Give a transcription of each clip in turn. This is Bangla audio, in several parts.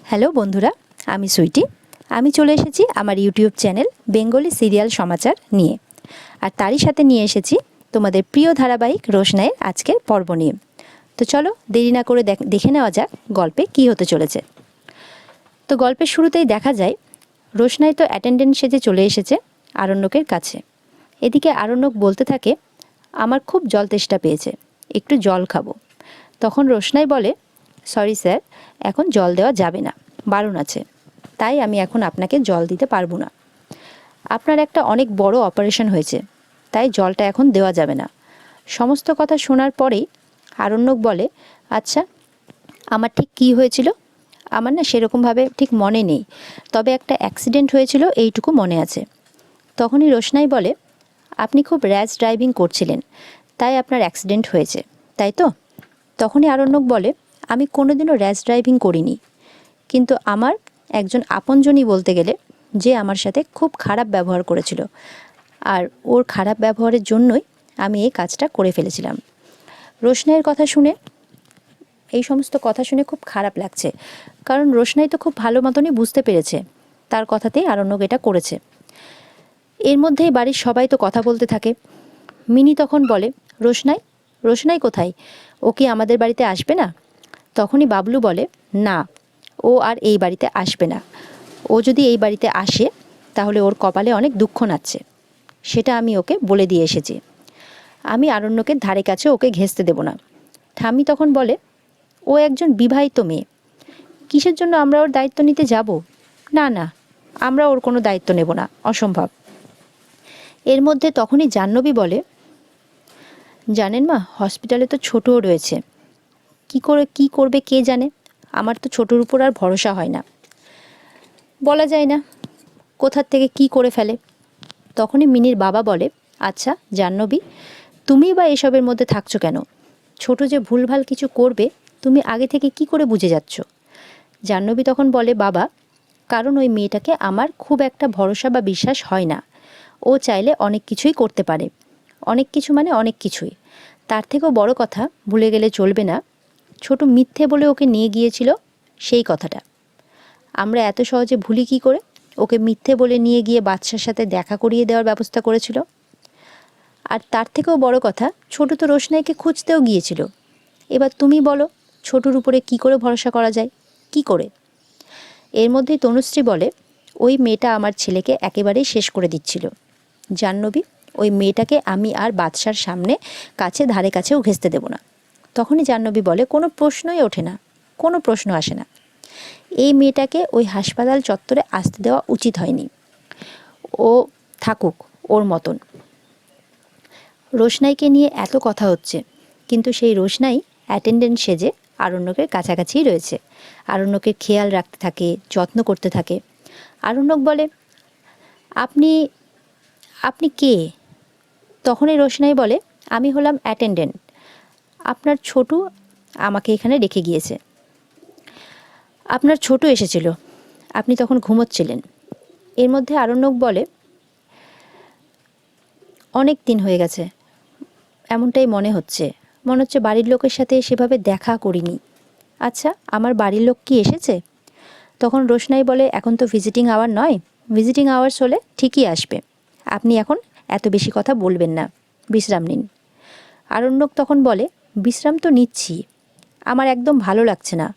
হ্যালো বন্ধুরা, আমি সুইটি। আমি চলে এসেছি আমার ইউটিউব চ্যানেল বেঙ্গলি সিরিয়াল সমাচার নিয়ে, আর তারই সাথে নিয়ে এসেছি তোমাদের প্রিয় ধারাবাহিক রোশনাইয়ের আজকের পর্ব নিয়ে। তো চলো দেরি না করে দেখে নেওয়া যাক গল্পে কী হতে চলেছে। তো গল্পের শুরুতেই দেখা যায় রোশনাই তো অ্যাটেন্ডেন্ট সেজে চলে এসেছে আরণ্যকের কাছে। এদিকে আরণ্যক বলতে থাকে, আমার খুব জল তেষ্টা পেয়েছে, একটু জল খাবো। তখন রোশনাই বলে, সরি স্যার, এখন জল দেওয়া যাবে না, বারণ আছে, তাই আমি এখন আপনাকে জল দিতে পারবো না। আপনার একটা অনেক বড় অপারেশন হয়েছে, তাই জলটা এখন দেওয়া যাবে না। সমস্ত কথা শোনার পরেই আরণ্যক বলে, আচ্ছা আমার ঠিক কী হয়েছিল? আমার না সেরকমভাবে ঠিক মনে নেই, তবে একটা অ্যাক্সিডেন্ট হয়েছিল এইটুকু মনে আছে। তখনই রোশনাই বলে, আপনি খুব র্যাশ ড্রাইভিং করছিলেন, তাই আপনার অ্যাক্সিডেন্ট হয়েছে, তাই তো? তখনই আরণ্যক বলে, আমি কোনোদিনও র্যাশ ড্রাইভিং করিনি, কিন্তু আমার একজন আপনজনই বলতে গেলে যে আমার সাথে খুব খারাপ ব্যবহার করেছিল, আর ওর খারাপ ব্যবহারের জন্যই আমি এই কাজটা করে ফেলেছিলাম। রোশনাইয়ের কথা শুনে, এই সমস্ত কথা শুনে খুব খারাপ লাগছে, কারণ রোশনাই তো খুব ভালো মতনই বুঝতে পেরেছে তার কথাতেই আরণ্যক এটা করেছে। এর মধ্যেই বাড়ির সবাই তো কথা বলতে থাকে। মিনি তখন বলে, রোশনাই, রোশনাই কোথায়? ও কি আমাদের বাড়িতে আসবে না? তখনই বাবলু বলে, না, ও আর এই বাড়িতে আসবে না। ও যদি এই বাড়িতে আসে তাহলে ওর কপালে অনেক দুঃখ নাচ্ছে, সেটা আমি ওকে বলে দিয়ে এসেছি। আমি আরণ্যকের ধারে কাছে ওকে ঘেঁষতে দেব না। ঠাম্মি তখন বলে, ও একজন বিবাহিত মেয়ে, কিসের জন্য আমরা ওর দায়িত্ব নিতে যাব? না না, আমরা ওর কোনো দায়িত্ব নেব না, অসম্ভব। এর মধ্যে তখনই জাহ্নবী বলে, জানেন মা, হসপিটালে তো ছোটও রয়েছে, কি করবে কে জানে। আমার তো ছোটোর উপর আর ভরসা হয় না, বলা যায় না কোথার থেকে কি করে ফেলে। তখনই মিনির বাবা বলে, আচ্ছা জাহ্নবী, তুমিই বা এসবের মধ্যে থাকছো কেন? ছোট যে ভুলভাল কিছু করবে তুমি আগে থেকে কি করে বুঝে যাচ্ছ? জাহ্নবী তখন বলে, বাবা, কারণ ওই মেয়েটাকে আমার খুব একটা ভরসা বা বিশ্বাস হয় না। ও চাইলে অনেক কিছুই করতে পারে, অনেক কিছু মানে অনেক কিছুই। তার থেকেও বড় কথা ভুলে গেলে চলবে না, ছোট মিথ্যে বলে ওকে নিয়ে গিয়েছিল সেই কথাটা। আমরা এত সহজে ভুলি কী করে? ওকে মিথ্যে বলে নিয়ে গিয়ে বাচ্চার সাথে দেখা করিয়ে দেওয়ার ব্যবস্থা করেছিল। আর তার থেকেও বড় কথা, ছোট তো রোশনাইকে খুঁজতেও গিয়েছিল। এবার তুমি বলো, ছোটুর উপরে কি করে ভরসা করা যায়, কি করে? এর মধ্যেই তনুশ্রী বলে, ওই মেয়েটা আমার ছেলেকে একেবারেই শেষ করে দিচ্ছিল। জাহ্নবী, ওই মেয়েটাকে আমি আর বাদশার সামনে ধারে কাছেও ঘেঁষতে দেব না। তখনই জাহ্নবী বলে, কোনো প্রশ্নই ওঠে না, কোনো প্রশ্ন আসে না। এই মেয়েটাকে ওই হাসপাতাল চত্বরে আসতে দেওয়া উচিত হয়নি। ও থাকুক ওর মতন। রোশনাইকে নিয়ে এত কথা হচ্ছে, কিন্তু সেই রোশনাই অ্যাটেন্ডেন্ট সেজে আরণ্যকের কাছাকাছিই রয়েছে, আরণ্যকের খেয়াল রাখতে থাকে, যত্ন করতে থাকে। আরণ্যক বলে, আপনি আপনি কে? তখনই রোশনাই বলে, আমি হলাম অ্যাটেন্ডেন্ট, আপনার ছোটু আমাকে এখানে রেখে গিয়েছে। আপনার ছোটু এসেছিল, আপনি তখন ঘুমোচ্ছিলেন। এর মধ্যে আরণ্যক বলে, অনেক দিন হয়ে গেছে, এমনটাই মনে হচ্ছে বাড়ির লোকের সাথে সেভাবে দেখা করিনি। আচ্ছা, আমার বাড়ির লোক কি এসেছে? তখন রোশনাই বলে, এখন তো ভিজিটিং আওয়ার নয়, ভিজিটিং আওয়ার্স হলে ঠিকই আসবে, আপনি এখন এত বেশি কথা বলবেন না, বিশ্রাম নিন। আরণ্যক তখন বলে, বিশ্রাম তো নিচ্ছি, আমার একদম ভালো লাগছে না,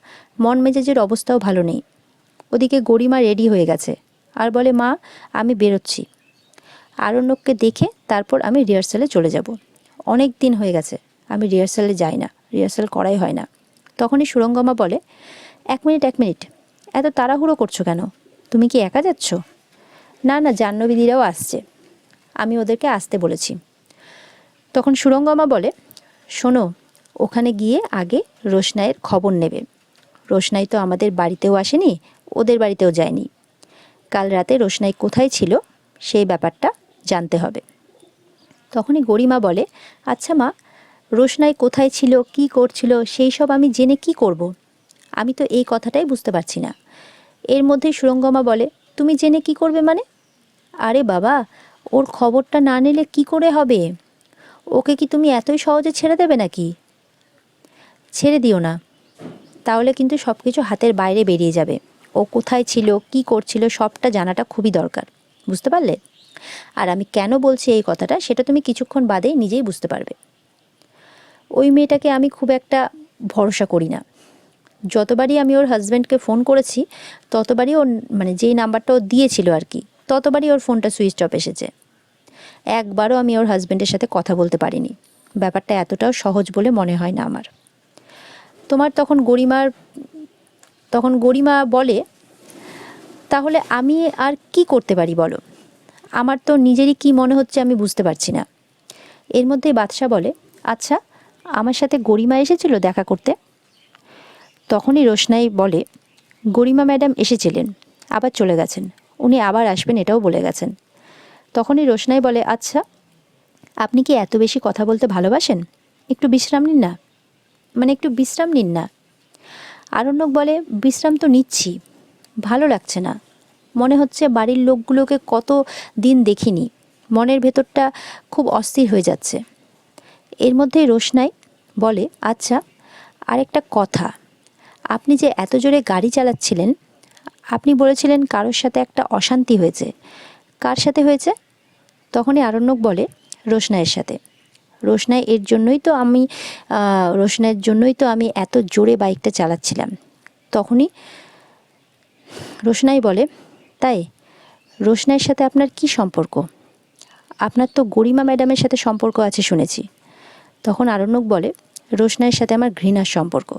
মন মেজাজের অবস্থাও ভালো নেই। ওদিকে গরিমা রেডি হয়ে গেছে আর বলে, মা আমি বেরোচ্ছি। আরণ্যককে দেখে তারপর আমি রিহার্সালে চলে যাব। অনেক দিন হয়ে গেছে আমি রিহার্সালে যাই না, রিহার্সাল করাই হয় না। তখনই সুরঙ্গমা বলে, এক মিনিট, এত তাড়াহুড়ো করছো কেন? তুমি কি একা যাচ্ছ? না না, জাহ্নবীদিরাও আসছে, আমি ওদেরকে আসতে বলেছি। তখন সুরঙ্গমা বলে, শোনো, ওখানে গিয়ে আগে রোশনাইয়ের খবর নেবে। রোশনাই তো আমাদের বাড়িতেও আসেনি, ওদের বাড়িতেও যায়নি। কাল রাতে রোশনাই কোথায় ছিল সেই ব্যাপারটা জানতে হবে। তখনই গরিমা বলে, আচ্ছা মা, রোশনাই কোথায় ছিল, কি করছিল, সেই সব আমি জেনে কি করব? আমি তো এই কথাটাই বুঝতে পারছি না। এর মধ্যেই সুরঙ্গমা বলে, তুমি জেনে কি করবে মানে? আরে বাবা, ওর খবরটা না নিলে কি করে হবে? ওকে কি তুমি এতই সহজে ছেড়ে দেবে নাকি? ছেড়ে দিও না, তাহলে কিন্তু সব কিছু হাতের বাইরে বেরিয়ে যাবে। ও কোথায় ছিল, কি করছিল, সবটা জানাটা খুবই দরকার। বুঝতে পারলে? আর আমি কেন বলছি এই কথাটা সেটা তুমি কিছুক্ষণ বাদেই নিজেই বুঝতে পারবে। ওই মেয়েটাকে আমি খুব একটা ভরসা করি না। যতবারই আমি ওর হাজব্যান্ডকে ফোন করেছি ততবারই ওর মানে যেই নাম্বারটা ও দিয়েছিল আর কি, ততবারই ওর ফোনটা সুইচ অফ এসেছে। একবারও আমি ওর হাজব্যান্ডের সাথে কথা বলতে পারিনি। ব্যাপারটা এতটাও সহজ বলে মনে হয় না আমার। তোমার তখন গরিমা বলে, তাহলে আমি আর কি করতে পারি বলো? আমার তো নিজেরই কি মনে হচ্ছে আমি বুঝতে পারছি না। এর মধ্যেই বাদশা বলে, আচ্ছা আমার সাথে গরিমা এসেছিল দেখা করতে? তখনই রোশনাই বলে, গরিমা ম্যাডাম এসেছিলেন, আবার চলে গেছেন, উনি আবার আসবেন এটাও বলে গেছেন। তখনই রোশনাই বলে, আচ্ছা আপনি কি এত বেশি কথা বলতে ভালোবাসেন? একটু বিশ্রাম নিন না, একটু বিশ্রাম নিন না। আরণ্যক বলে, বিশ্রাম তো নিচ্ছি, ভালো লাগছে না। মনে হচ্ছে বাড়ির লোকগুলোকে কত দিন দেখিনি, মনের ভেতরটা খুব অস্থির হয়ে যাচ্ছে। এর মধ্যেই রোশনাই বলে, আচ্ছা আরেকটা কথা, আপনি যে এত জোরে গাড়ি চালাচ্ছিলেন, আপনি বলেছিলেন কারোর সাথে একটা অশান্তি হয়েছে, কার সাথে হয়েছে? তখনই আরণ্যক বলে, রোশনাইয়ের সাথে। রোশনাইয়ের জন্যই তো আমি এত জোরে বাইকটা চালাচ্ছিলাম। তখনই রোশনাই বলে, তাই? রোশনাইয়ের সাথে আপনার কি সম্পর্ক? আপনার তো গরিমা ম্যাডামের সাথে সম্পর্ক আছে শুনেছি। তখন আরণ্যক বলে, রোশনাইয়ের সাথে আমার ঘৃণার সম্পর্ক।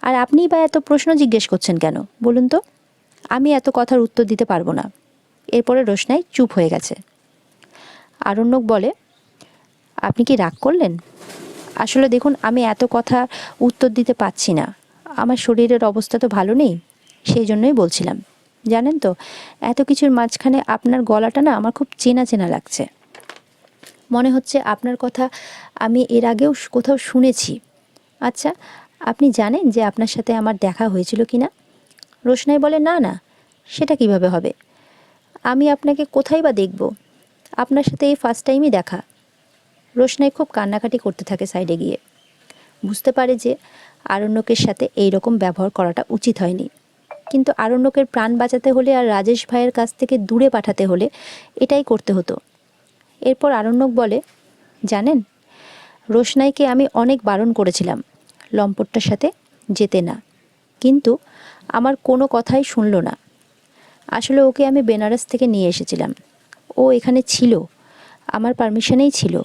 আর আপনিই বা এত প্রশ্ন জিজ্ঞেস করছেন কেন বলুন তো? আমি এত কথার উত্তর দিতে পারবো না। এরপরে রোশনাই চুপ হয়ে গেছে। আরণ্যক বলে, আপনি কি রাগ করলেন? আসলে দেখুন, আমি এত কথা উত্তর দিতে পারছি না, আমার শরীরের অবস্থা তো ভালো নেই, সেই জন্যই বলছিলাম। জানেন তো, এত কিছুর মাঝখানে আপনার গলাটা না আমার খুব চেনা চেনা লাগছে। মনে হচ্ছে আপনার কথা আমি এর আগেও কোথাও শুনেছি। আচ্ছা আপনি জানেন যে আপনার সাথে আমার দেখা হয়েছিল কি না? রোশনাই বলে, না না, সেটা কিভাবে হবে? আমি আপনাকে কোথায় বা দেখব? আপনার সাথে এই ফার্স্ট টাইমই দেখা। রোশনাই খুব কান্নাকাটি করতে থাকে সাইডে গিয়ে। বুঝতে পারে যে আরণ্যকের সাথে এই রকম ব্যবহার করাটা উচিত হয়নি, কিন্তু আরণ্যকের প্রাণ বাঁচাতে হলে আর রাজেশ ভাইয়ের কাছ থেকে দূরে পাঠাতে হলে এটাই করতে হতো। এরপর আরণ্যক বলে, জানেন, রোশনাইকে আমি অনেক বারণ করেছিলাম লম্পটটার সাথে যেতে না, কিন্তু আমার কোনো কথাই শুনলো না। আসলে ওকে আমি বেনারস থেকে নিয়ে এসেছিলাম, ও এখানে ছিল, আমার পারমিশনেই ছিল,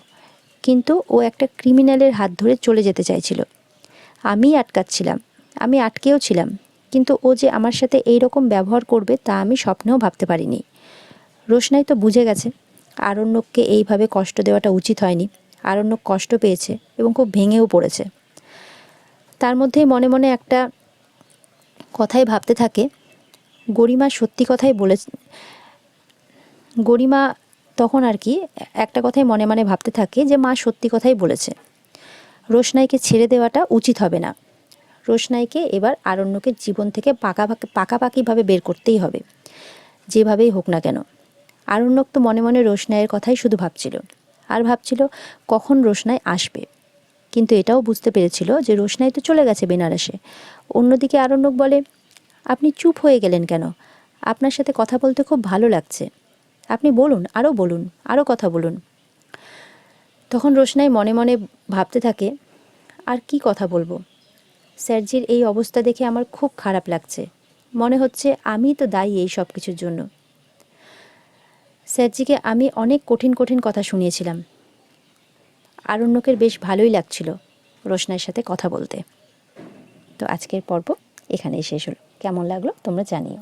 কিন্তু ও একটা ক্রিমিনালের হাত ধরে চলে যেতে চাইছিল। আমিই আটকাচ্ছিলাম, আমি আটকেও ছিলাম, কিন্তু ও যে আমার সাথে এই রকম ব্যবহার করবে তা আমি স্বপ্নেও ভাবতে পারিনি। রোশনাই তো বুঝে গেছে আরণ্যককে এইভাবে কষ্ট দেওয়াটা উচিত হয়নি। আরণ্যক কষ্ট পেয়েছে এবং খুব ভেঙেও পড়েছে। তার মধ্যেই মনে মনে একটা কথাই ভাবতে থাকে, গরিমা সত্যি কথাই বলে। গরিমা তখন আর কি একটা কথাই মনে মনে ভাবতে থাকে যে মা সত্যি কথাই বলেছে, রোশনাইকে ছেড়ে দেওয়াটা উচিত হবে না। রোশনাইকে এবার আরণ্যকের জীবন থেকে পাকাপাকিভাবে বের করতেই হবে, যেভাবেই হোক না কেন। আরণ্যক তো মনে মনে রোশনাইয়ের কথাই শুধু ভাবছিল, আর ভাবছিল কখন রোশনাই আসবে। কিন্তু এটাও বুঝতে পেরেছিল যে রোশনাই তো চলে গেছে বেনারসে। অন্যদিকে আরণ্যক বলে, আপনি চুপ হয়ে গেলেন কেন? আপনার সাথে কথা বলতে খুব ভালো লাগছে, আপনি বলুন, আরও কথা বলুন। তখন রোশনাই মনে মনে ভাবতে থাকে, আর কি কথা বলবো? স্যারজির এই অবস্থা দেখে আমার খুব খারাপ লাগছে, মনে হচ্ছে আমিই তো দায়ী এই সব কিছুর জন্য। স্যারজিকে আমি অনেক কঠিন কঠিন কথা শুনিয়েছিলাম। আরণ্যকের বেশ ভালোই লাগছিল রোশনাইয়ের সাথে কথা বলতে। তো আজকের পর্ব এখানেই শেষ হলো। কেমন লাগলো তোমরা জানিও।